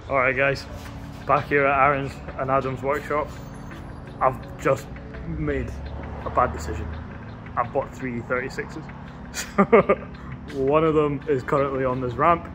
Alright guys, back here at Aaron's and Adam's workshop. I've just made a bad decision. I've bought three E36s. One of them is currently on this ramp.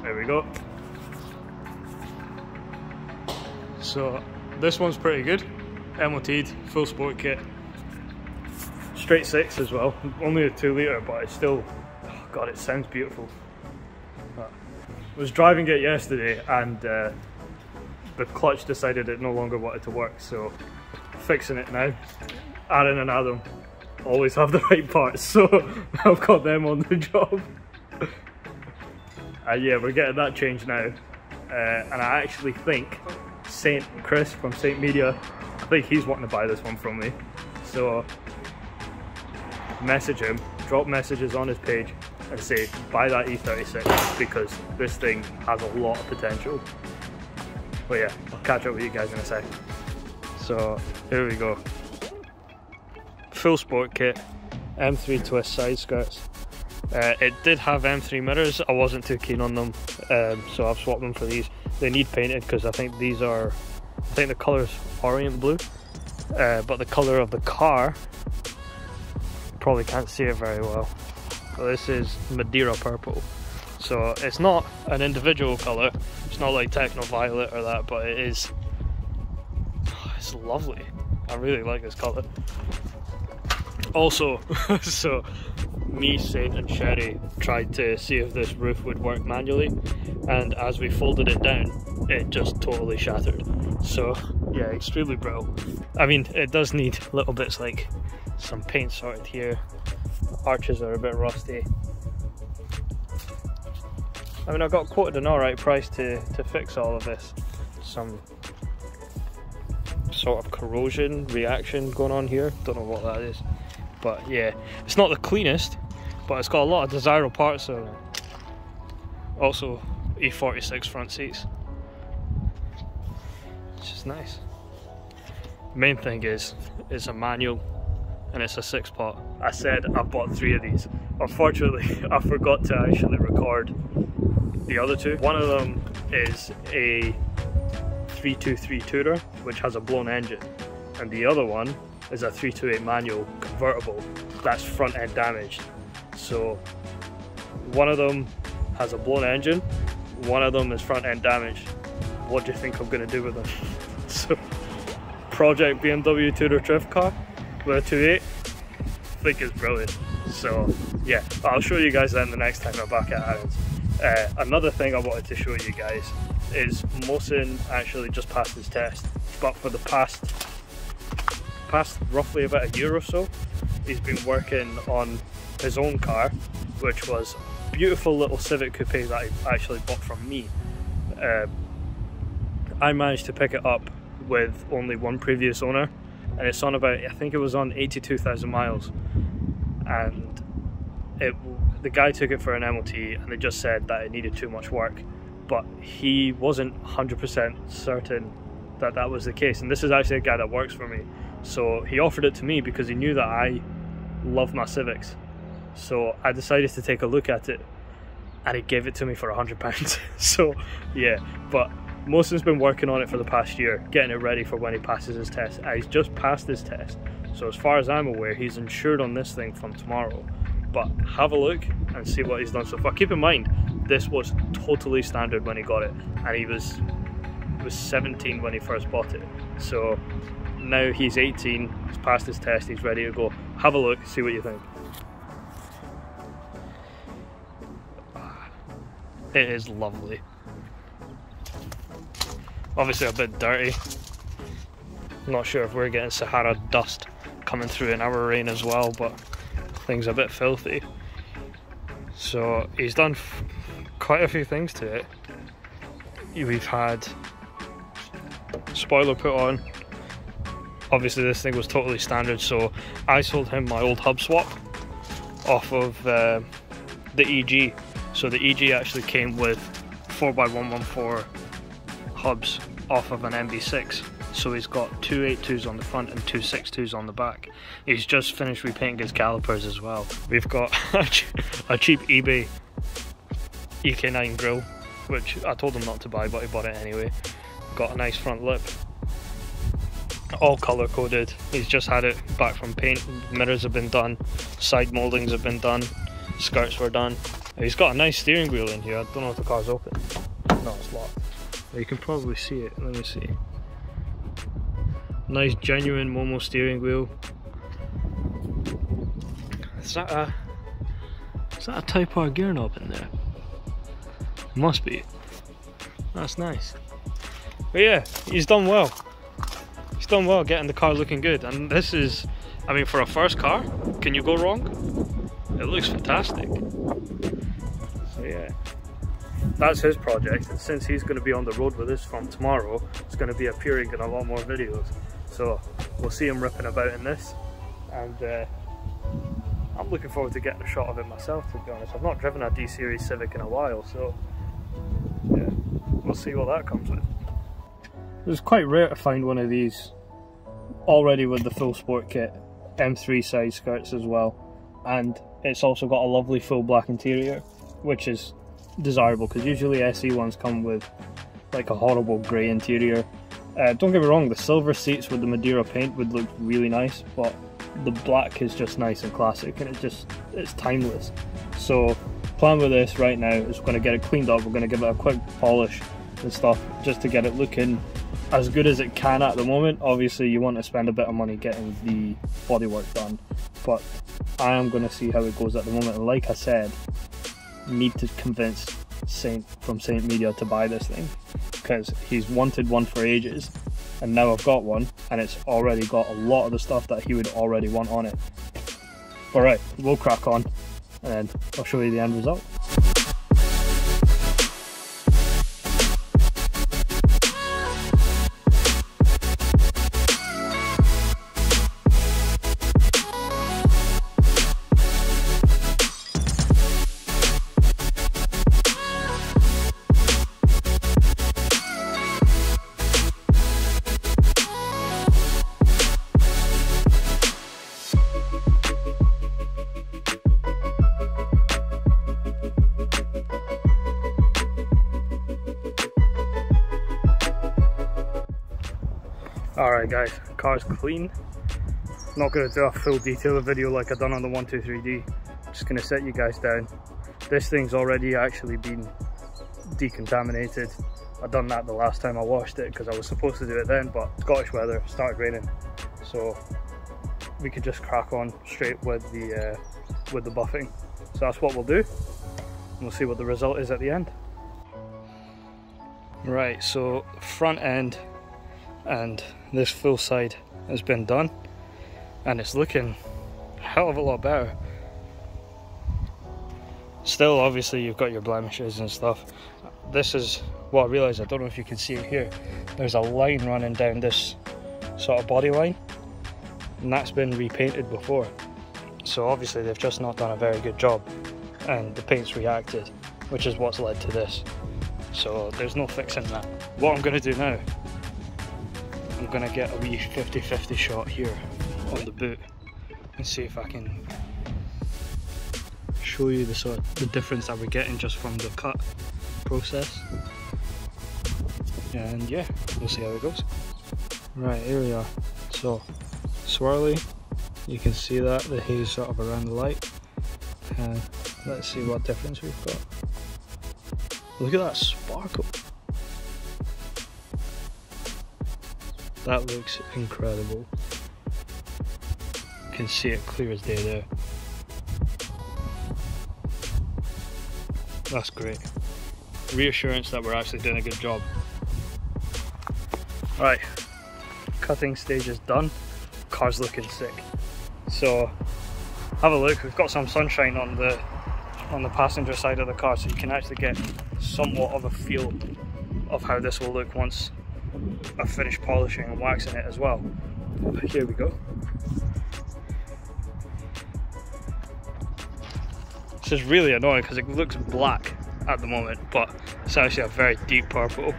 There we go. So this one's pretty good. MOT'd, full sport kit. Straight six as well. Only a 2 litre, but it's still, oh god, it sounds beautiful. I was driving it yesterday and the clutch decided it no longer wanted to work, so fixing it now. Aaron and Adam always have the right parts, so I've got them on the job. Yeah, we're getting that changed now. And I actually think Saint Chris from Saint Media, I think he's wanting to buy this one from me. So message him, drop messages on his page and say buy that E36 because this thing has a lot of potential. But yeah, I'll catch up with you guys in a sec. So here we go. Full sport kit, M3 twist side skirts. It did have M3 mirrors. I wasn't too keen on them, so I've swapped them for these. They need painted because I think these are, I think the colour is orient blue, but the colour of the car, probably can't see it very well. So this is Medeira purple. So it's not an individual colour, it's not like Techno Violet or that, but it is, it's lovely. I really like this colour. Also, so me, Saint and Sherry tried to see if this roof would work manually, and as we folded it down, it just totally shattered. So yeah, extremely brittle. I mean, it does need little bits like some paint sorted here. Arches are a bit rusty. I mean, I got quoted an alright price to fix all of this. Some sort of corrosion reaction going on here, don't know what that is. But yeah, it's not the cleanest, but it's got a lot of desirable parts on it. Also, E46 front seats, which is nice. Main thing is, it's a manual and it's a 6-pot. I said I bought 3 of these. Unfortunately, I forgot to actually record the other 2. One of them is a 323 tutor, which has a blown engine, and the other one is a 328 manual convertible that's front end damaged. So one of them has a blown engine, one of them is front end damaged. What do you think I'm going to do with them? So project BMW tutor drift car with a 2.8, I think it's brilliant. So yeah, I'll show you guys that the next time I'm back at Aaron's. Another thing I wanted to show you guys is Mohsin actually just passed his test, but for the past roughly about a year or so, he's been working on his own car, which was a beautiful little Civic Coupe that he actually bought from me. I managed to pick it up with only one previous owner, and it's on about, I think it was on 82,000 miles, and the guy took it for an MOT and they just said that it needed too much work, but he wasn't 100% certain that that was the case. And this is actually a guy that works for me, so he offered it to me because he knew that I love my Civics. So I decided to take a look at it and he gave it to me for £100. So yeah, but Mohsin's been working on it for the past year, getting it ready for when he passes his test, and he's just passed his test. So as far as I'm aware, he's insured on this thing from tomorrow. But have a look and see what he's done so far. Keep in mind, this was totally standard when he got it, and he was 17 when he first bought it. So now he's 18, he's passed his test, he's ready to go. Have a look, see what you think. It is lovely. Obviously a bit dirty. I'm not sure if we're getting Sahara dust coming through in our rain as well, but things a bit filthy. So he's done quite a few things to it. We've had spoiler put on. Obviously this thing was totally standard, so I sold him my old hub swap off of the EG. So the EG actually came with 4x114 hubs off of an MB6. So he's got 2 8.2s on the front and 2 6.2s on the back. He's just finished repainting his calipers as well. We've got a cheap eBay EK9 grill which I told him not to buy, but he bought it anyway. Got a nice front lip, all colour coded. He's just had it back from paint. Mirrors have been done, side mouldings have been done, skirts were done. He's got a nice steering wheel in here. I don't know if the car's open. No, it's locked. You can probably see it. Let me see. Nice genuine Momo steering wheel. Is that a Type R gear knob in there? Must be. That's nice. But yeah, he's done well. He's done well getting the car looking good. And this is, I mean, for a first car, can you go wrong? It looks fantastic. So yeah, that's his project. And since he's going to be on the road with us from tomorrow, it's going to be appearing in a lot more videos. So we'll see him ripping about in this. And I'm looking forward to getting a shot of it myself, to be honest. I've not driven a D-Series Civic in a while, so yeah, we'll see what that comes with. It's quite rare to find one of these already with the full sport kit, M3 side skirts as well, and it's also got a lovely full black interior, which is desirable because usually SE ones come with like a horrible grey interior. Don't get me wrong, the silver seats with the Madeira paint would look really nice, but the black is just nice and classic, and it's timeless. So plan with this right now is we're going to get it cleaned up. We're going to give it a quick polish and stuff just to get it looking as good as it can at the moment. Obviously you want to spend a bit of money getting the bodywork done, but I am going to see how it goes at the moment. And like I said, need to convince Saint from Saint Media to buy this thing, because he's wanted one for ages, and now I've got one and it's already got a lot of the stuff that he would already want on it. Alright, we'll crack on and then I'll show you the end result. Alright guys, car's clean. Not going to do a full detailed video like I've done on the 123D. Just going to set you guys down. This thing's already actually been decontaminated. I've done that the last time I washed it because I was supposed to do it then, but Scottish weather started raining. So we could just crack on straight with the buffing. So that's what we'll do. And we'll see what the result is at the end. Right, so front end and this full side has been done and it's looking a hell of a lot better. Still, obviously you've got your blemishes and stuff. This is what I realised, I don't know if you can see it here, there's a line running down this sort of body line, and that's been repainted before, so obviously they've just not done a very good job and the paint's reacted, which is what's led to this. So there's no fixing that. What I'm going to do now, I'm going to get a wee 50-50 shot here on the boot and see if I can show you the difference that we're getting just from the cut process. And yeah, we'll see how it goes. Right, here we are. So swirly, you can see that the haze sort of around the light, and let's see what difference we've got. Look at that sparkle. That looks incredible. You can see it clear as day there. That's great. Reassurance that we're actually doing a good job. Right, cutting stage is done. Car's looking sick. So have a look. We've got some sunshine on the passenger side of the car, so you can actually get somewhat of a feel of how this will look once I finish polishing and waxing it as well. Here we go. This is really annoying because it looks black at the moment, but it's actually a very deep purple.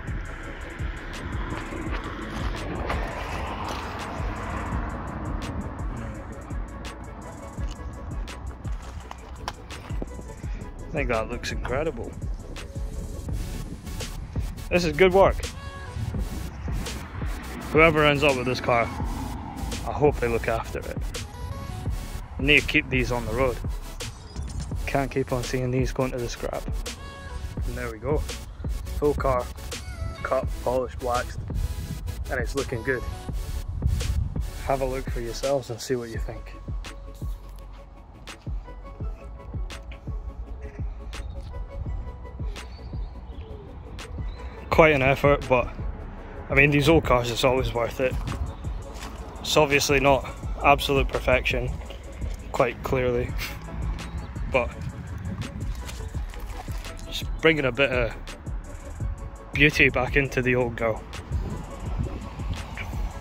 I think that looks incredible. This is good work. Whoever ends up with this car, I hope they look after it. I need to keep these on the road. Can't keep on seeing these going to the scrap. And there we go. Full car, cut, polished, waxed, and it's looking good. Have a look for yourselves and see what you think. Quite an effort, but I mean, these old cars, it's always worth it. It's obviously not absolute perfection, quite clearly, but just bringing a bit of beauty back into the old girl.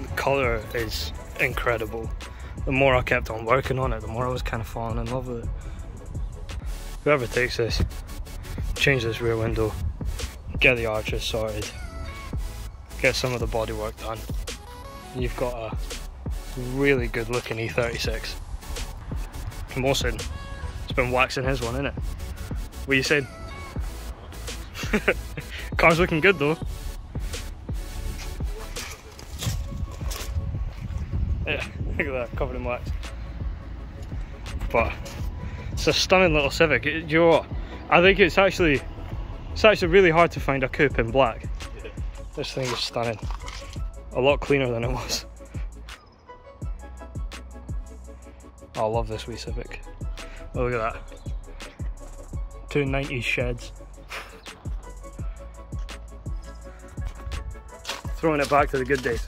The colour is incredible. The more I kept on working on it, the more I was kind of falling in love with it. Whoever takes this, change this rear window, get the arches sorted, get some of the bodywork done, and you've got a really good looking E36. Mohsin has been waxing his one, innit? What are you saying? Car's looking good though. Yeah, look at that, covered in wax. But it's a stunning little Civic. Do you know what? I think it's actually really hard to find a coupe in black. This thing is stunning. A lot cleaner than it was. I love this wee Civic. Oh, look at that. 2 90s sheds. Throwing it back to the good days.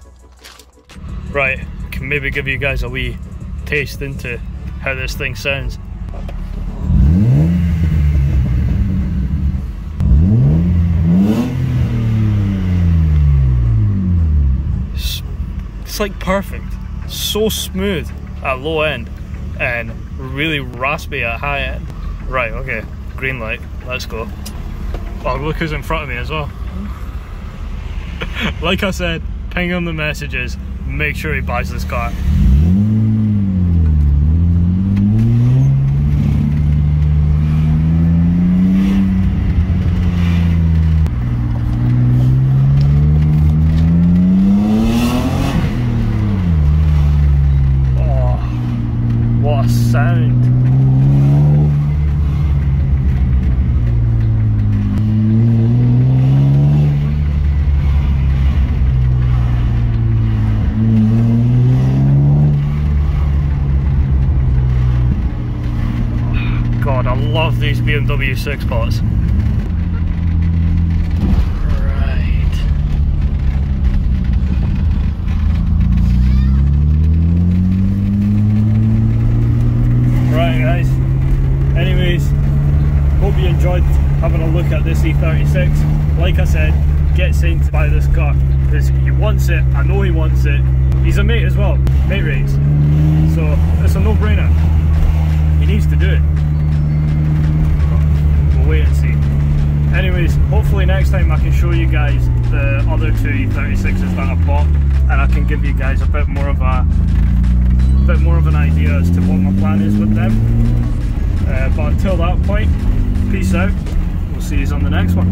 Right, can maybe give you guys a wee taste into how this thing sounds. It's like perfect. So smooth at low end and really raspy at high end. Right, okay, green light, let's go. Oh, look who's in front of me as well. Like I said, ping him the messages, make sure he buys this car. Oh, what a sound. God, I love these BMW 6 spots. Right. Right, guys. Anyways, hope you enjoyed having a look at this E36. Like I said, get Saint to buy this car because he wants it. I know he wants it. He's a mate as well, mate rates. So it's a no-brainer. He needs to do it. Wait and see. Anyways, hopefully next time I can show you guys the other 2 E36s that I bought, and I can give you guys a bit more of an idea as to what my plan is with them. But until that point, peace out. We'll see you on the next one.